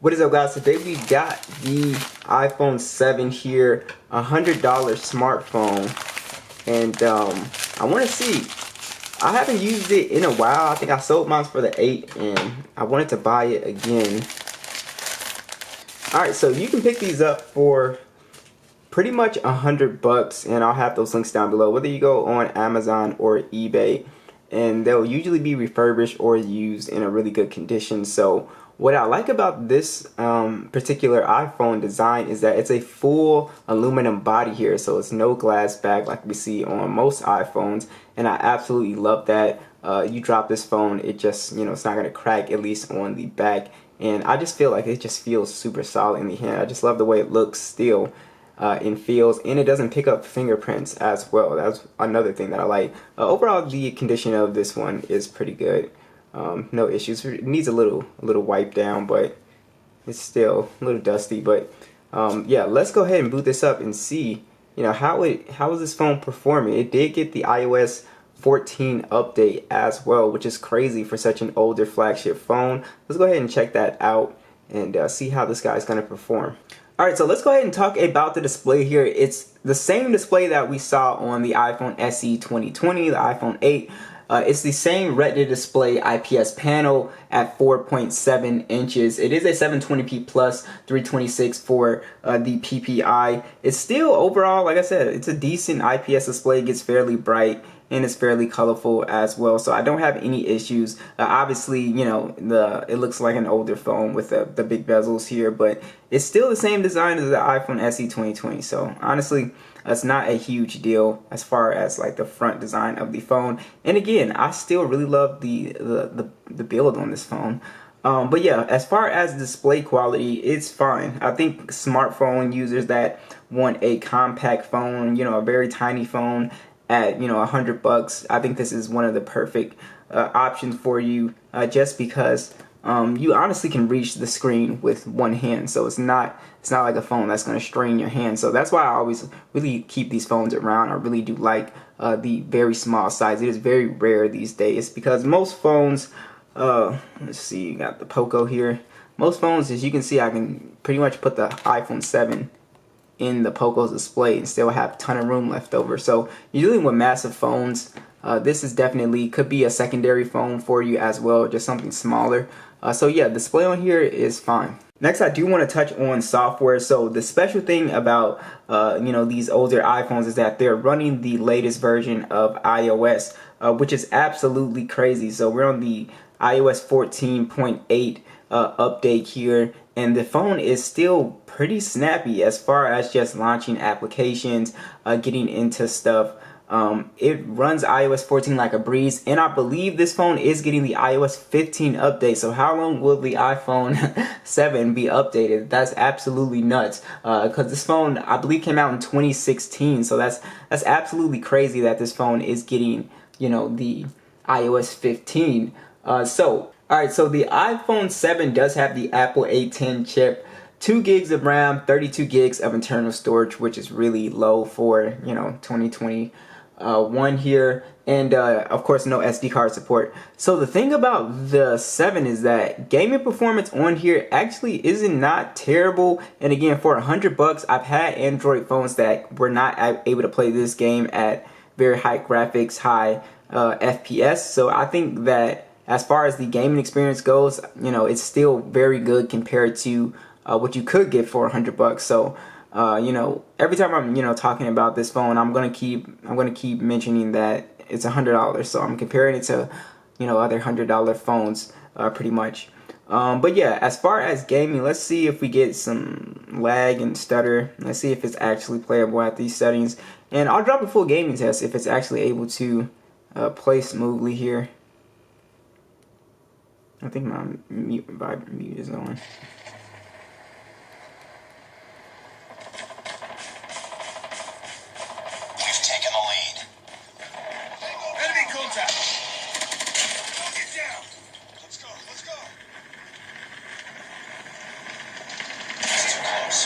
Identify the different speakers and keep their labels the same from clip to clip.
Speaker 1: What is up, guys? Today we got the iPhone 7 here, $100 smartphone, and I want to see. I haven't used it in a while. I think I sold mine for the 8, and I wanted to buy it again. All right, so you can pick these up for pretty much $100, and I'll have those links down below. Whether you go on Amazon or eBay, and they'll usually be refurbished or used in a really good condition. So what I like about this particular iPhone design is that it's a full aluminum body here, so it's no glass back like we see on most iPhones, and I absolutely love that. You drop this phone, it just, it's not gonna crack, at least on the back, and I just feel like it just feels super solid in the hand. I just love the way it looks still. And feels, and it doesn't pick up fingerprints as well. That's another thing that I like. Overall, the condition of this one is pretty good. No issues. It needs a little wipe down, but it's still a little dusty. But yeah, let's go ahead and boot this up and see, how is this phone performing. It did get the iOS 14 update as well, which is crazy for such an older flagship phone. Let's go ahead and check that out and see how this guy's going to perform. Alright, so let's go ahead and talk about the display here. It's the same display that we saw on the iPhone SE 2020, the iPhone 8. It's the same Retina display IPS panel at 4.7 inches. It is a 720p plus 326 for the PPI. It's still overall, like I said, it's a decent IPS display. It gets fairly bright and it's fairly colorful as well, so I don't have any issues. Obviously, it looks like an older phone with the big bezels here, but it's still the same design as the iPhone SE 2020. So honestly, that's not a huge deal as far as like the front design of the phone. And again, I still really love the build on this phone. But yeah, as far as display quality, it's fine. I think smartphone users that want a compact phone, a very tiny phone at $100, I think this is one of the perfect options for you, just because you honestly can reach the screen with one hand, so it's not like a phone that's going to strain your hand. So that's why I always really keep these phones around. I really do like the very small size. It is very rare these days because most phones, let's see, you got the Poco here. Most phones, as you can see, I can pretty much put the iPhone 7 in the Poco's display and still have a ton of room left over. So usually with massive phones, this is definitely could be a secondary phone for you as well, just something smaller. So yeah, display on here is fine. Next, I do want to touch on software. So the special thing about these older iPhones is that they're running the latest version of iOS, which is absolutely crazy. So we're on the iOS 14.8 update here, and the phone is still pretty snappy as far as just launching applications, getting into stuff. It runs iOS 14 like a breeze, and I believe this phone is getting the iOS 15 update. So how long will the iPhone 7 be updated? That's absolutely nuts, because this phone, I believe, came out in 2016. So that's absolutely crazy that this phone is getting the iOS 15. Alright, so the iPhone 7 does have the Apple A10 chip, 2 gigs of RAM, 32 gigs of internal storage, which is really low for 2021 here, and of course no SD card support. So the thing about the 7 is that gaming performance on here actually isn't not terrible. And again, for $100, I've had Android phones that were not able to play this game at very high graphics, high FPS. So I think that as far as the gaming experience goes, it's still very good compared to what you could get for $100. So, every time I'm, talking about this phone, I'm gonna keep mentioning that it's $100. So I'm comparing it to, other $100 phones, pretty much. But yeah, as far as gaming, let's see if we get some lag and stutter. Let's see if it's actually playable at these settings, and I'll drop a full gaming test if it's actually able to play smoothly here. I think my mute is on.
Speaker 2: You've taken the lead. Enemy contact. Get down. Let's go. It's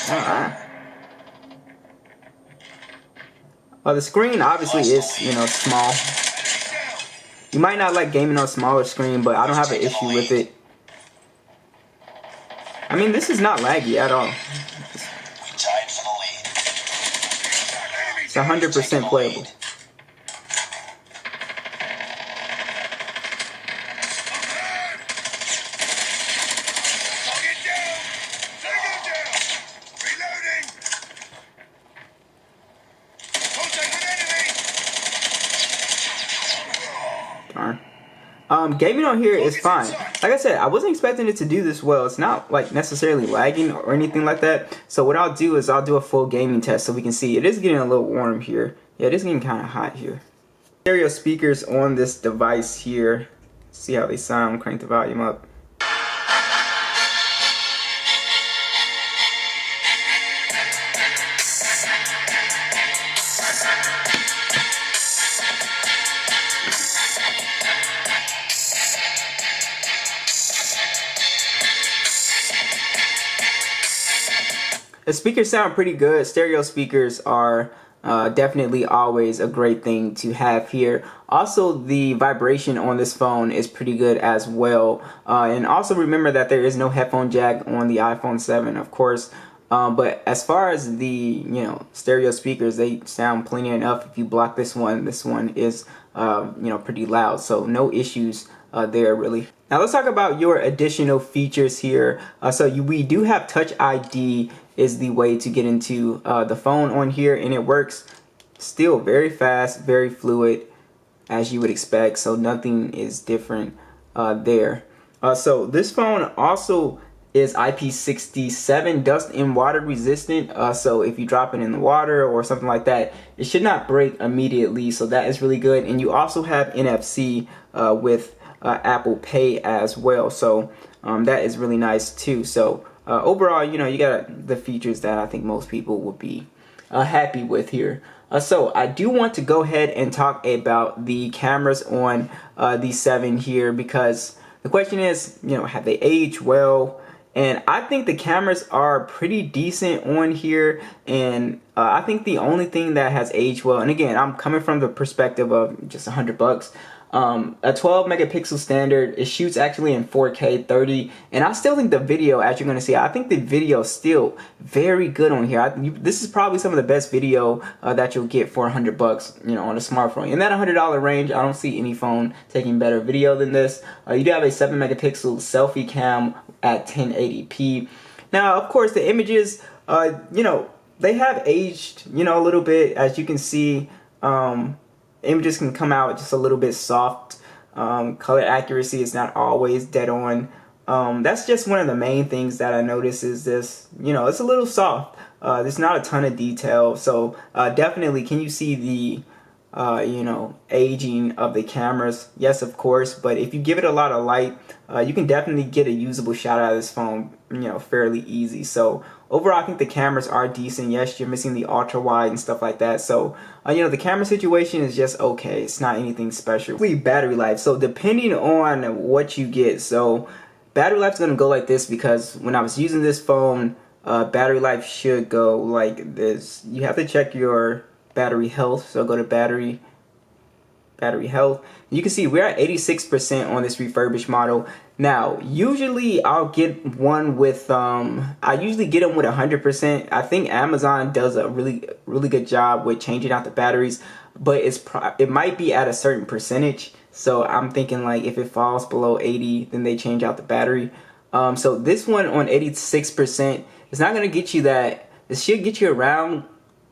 Speaker 2: too close.
Speaker 1: The screen obviously is, small. You might not like gaming on a smaller screen, but I don't have an issue with it. I mean, this is not laggy at all.
Speaker 2: We tied for the lead.
Speaker 1: It's 100% playable. Gaming on here is fine. Like I said, I wasn't expecting it to do this well. It's not like necessarily lagging or anything like that. So what I'll do is I'll do a full gaming test so we can see. It is getting a little warm here. Yeah, it is getting kind of hot here. Stereo speakers on this device here. See how they sound. Crank the volume up. The speakers sound pretty good. Stereo speakers are definitely always a great thing to have here. Also, the vibration on this phone is pretty good as well. And also remember that there is no headphone jack on the iPhone 7, of course. But as far as the stereo speakers, they sound plenty enough. If you block this one is pretty loud. So no issues there really. Now let's talk about your additional features here. We do have Touch ID is the way to get into the phone on here, and it works still very fast, very fluid, as you would expect. So nothing is different there. So this phone also is IP67 dust and water resistant. So if you drop it in the water or something like that, it should not break immediately. So that is really good. And you also have NFC with Apple Pay as well. So that is really nice too. So overall, you got the features that I think most people would be happy with here. So I do want to go ahead and talk about the cameras on the 7 here, because the question is, have they aged well? And I think the cameras are pretty decent on here, and I think the only thing that has aged well, and again, I'm coming from the perspective of just $100. A 12 megapixel standard. It shoots actually in 4K 30, and I still think the video, as you're going to see, I think the video is still very good on here. This is probably some of the best video that you'll get for $100, on a smartphone. In that $100 range, I don't see any phone taking better video than this. You do have a 7 megapixel selfie cam at 1080p. Now, of course, the images, they have aged, a little bit, as you can see. Images can come out just a little bit soft. Color accuracy is not always dead on. That's just one of the main things that I notice is this, it's a little soft. There's not a ton of detail. So definitely, can you see the, aging of the cameras? Yes, of course. But if you give it a lot of light, you can definitely get a usable shot out of this phone, fairly easy. So overall, I think the cameras are decent. Yes, you're missing the ultra wide and stuff like that. So, the camera situation is just okay. It's not anything special. Battery life. So depending on what you get, so battery life is going to go like this, because when I was using this phone, battery life should go like this. You have to check your battery health. So go to battery health. You can see we're at 86% on this refurbished model. Now, usually I'll get one with, I usually get them with 100%. I think Amazon does a really good job with changing out the batteries, but it might be at a certain percentage. So I'm thinking like if it falls below 80, then they change out the battery. So this one on 86%, it's not going to get you that. It should get you around,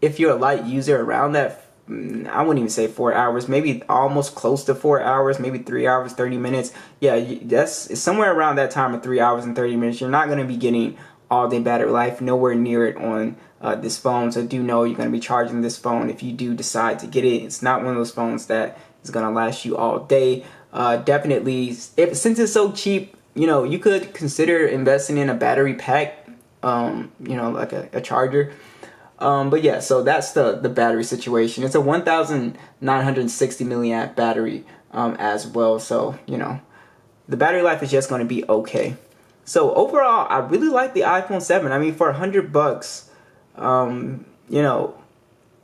Speaker 1: if you're a light user, around that, I wouldn't even say 4 hours, maybe almost close to 4 hours, maybe 3 hours, 30 minutes. Yeah, it's somewhere around that time of 3 hours and 30 minutes. You're not going to be getting all day battery life, nowhere near it on this phone. So do know you're going to be charging this phone if you do decide to get it. It's not one of those phones that is going to last you all day. Definitely, since it's so cheap, you could consider investing in a battery pack, like a charger. But yeah, so that's the battery situation. It's a 1960 milliamp battery as well. So, the battery life is just going to be okay. So overall, I really like the iPhone 7. I mean, for $100,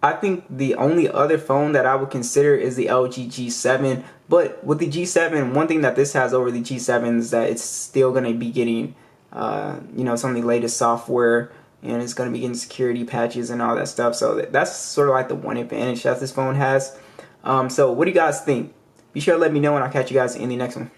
Speaker 1: I think the only other phone that I would consider is the LG G7. But with the G7, one thing that this has over the G7 is that it's still going to be getting You know, some of the latest software, and it's going to be getting security patches and all that stuff. So that's sort of like the one advantage that this phone has. So what do you guys think? Be sure to let me know, and I'll catch you guys in the next one.